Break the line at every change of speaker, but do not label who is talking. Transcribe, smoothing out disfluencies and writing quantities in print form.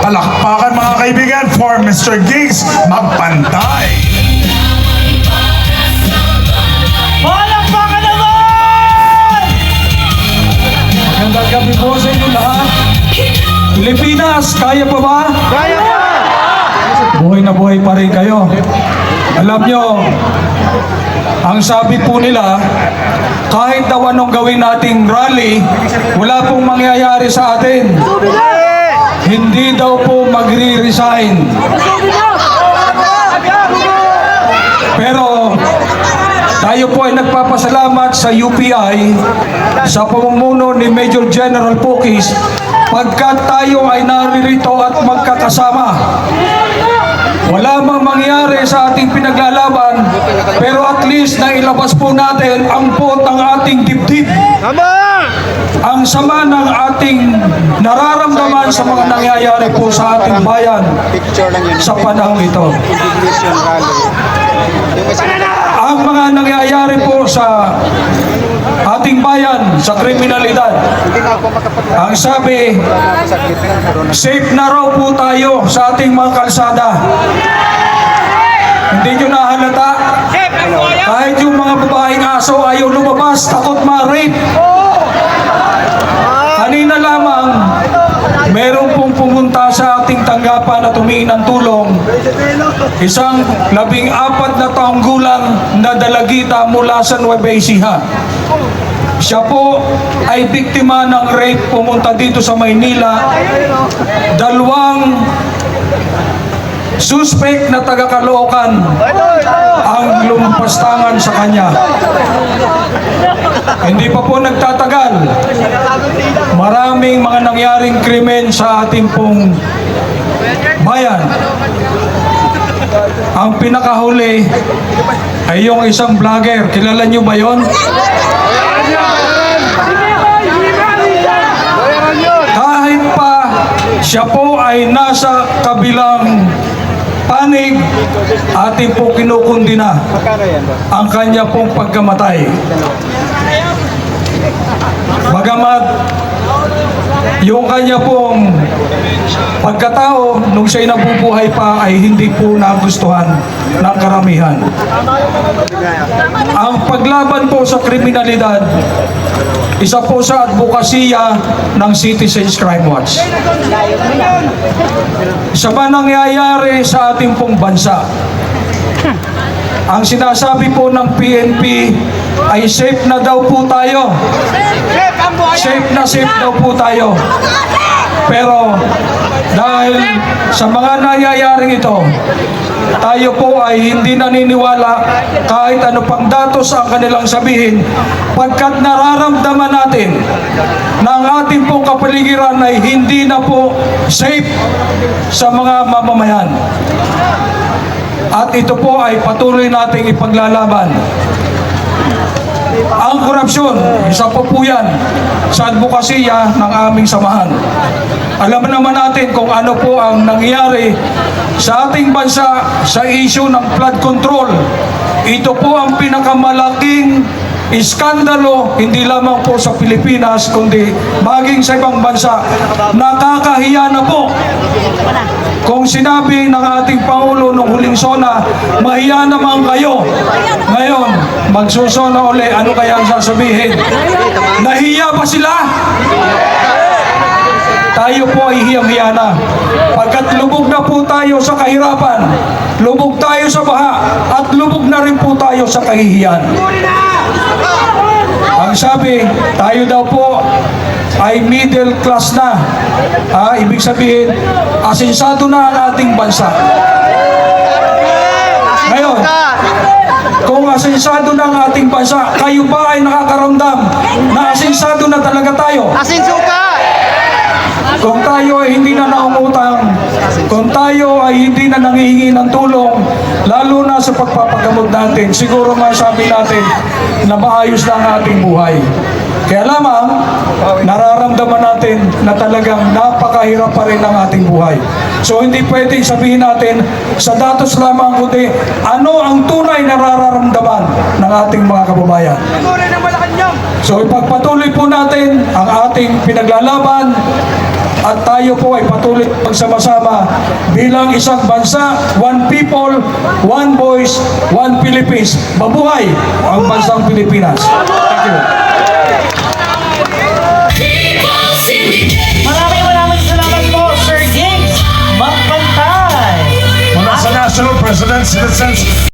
Palakpakan mga kaibigan for Mr. Gigs Magpantay.
Palakpakan naman!
Magandang gabi po sa inyo lahat. Pilipinas, kaya pa ba?
Kaya pa!
Buhay na buhay pa rin kayo. Alam nyo, ang sabi po nila, kahit daw anong gawin nating rally, wala pong mangyayari sa atin. Hindi daw po magre-resign. Pero tayo po ay nagpapasalamat sa UPI sa pamumuno ni Major General Pokis pagkat tayo ay naririto at magkakasama. Wala mang mangyari sa ating pinaglalaban, pero at least nailabas po natin ang pot ng ating dibdib. Ang sama ng ating nararamdaman sa mga nangyayari po sa ating bayan sa panahon ito. Ang mga nangyayari po sa ating bayan sa kriminalidad. Ang sabi, safe na raw po tayo sa ating mga kalsada. Hindi nyo nahalata? Kahit yung mga babaeng aso ayaw lumabas, takot ma-rape. Kanina lamang, meron pong pumunta sa ating tanggapan at humingi ng tulong. Isang 14 na taong gulang na dalagita mula sa Nueva Ecija. Siya po ay biktima ng rape, pumunta dito sa Maynila. 2 suspect na taga-Caloocan ang lumpastangan sa kanya. Hindi pa po nagtatagal. Maraming mga nangyaring krimen sa ating pong bayan. Ang pinakahuli ay yung isang vlogger. Kilala niyo ba yon? Kahit pa siya po ay nasa kabilang panig, ating po kinukundina ang kanya pong pagkamatay. Bagamat yung kanya pong pagkatao nung siya'y nabubuhay pa ay hindi po nagustuhan ng karamihan. Ang paglaban po sa kriminalidad, isa po sa advokasya ng Citizens Crime Watch. Sa ba nangyayari sa ating pong bansa? Ang sinasabi po ng PNP ay safe na daw po tayo. Safe daw po tayo. Pero dahil sa mga nangyayaring ito, tayo po ay hindi naniniwala kahit ano pang datos ang kanilang sabihin, pagkat nararamdaman natin na ang ating pong kapaligiran ay hindi na po safe sa mga mamamayan. At ito po ay patuloy nating ipaglalaban. Ang korupsyon, isa po po yan sa advokasya ng aming samahan. Alam naman natin kung ano po ang nangyari sa ating bansa sa issue ng flood control. Ito po ang pinakamalaking iskandalo, hindi lamang po sa Pilipinas, kundi maging sa ibang bansa. Nakakahiya na po. Kung sinabi ng ating Pangulo nung huling SONA, mahiya naman kayo. Ngayon, magsusona uli, ano kaya ang sasabihin? Nahiya ba sila? Tayo po ay hiyang-hiya na. Pagkat lubog na po tayo sa kahirapan, lubog tayo sa baha, at lubog na rin po tayo sa kahihiyan. Ang sabi, tayo daw po ay middle class na. Ibig sabihin, asensado na ang ating bansa. Ngayon, kung asensado na ang ating bansa, kayo ba ay nakakaramdam na asensado na talaga tayo?
Asinsuka!
Kung tayo ay hindi na naumutang, kung tayo ay hindi na nangihingi ng tulong, lalo na sa pagpapagamot natin, siguro masabi natin na maayos na ang ating buhay. Kaya lamang, nararamdaman natin na talagang napakahirap pa rin ang ating buhay. So hindi pwedeng sabihin natin sa datos lamang, kundi ano ang tunay na nararamdaman ng ating mga kababayan. So ipagpatuloy po natin ang ating pinaglalaban at tayo po ay patuloy magsama-sama bilang isang bansa, one people, one voice, one Philippines. Mabuhay ang bansang Pilipinas. Thank you.
Maraming salamat po, Sir Gigs Magpantay.
Mula sa National President Citizens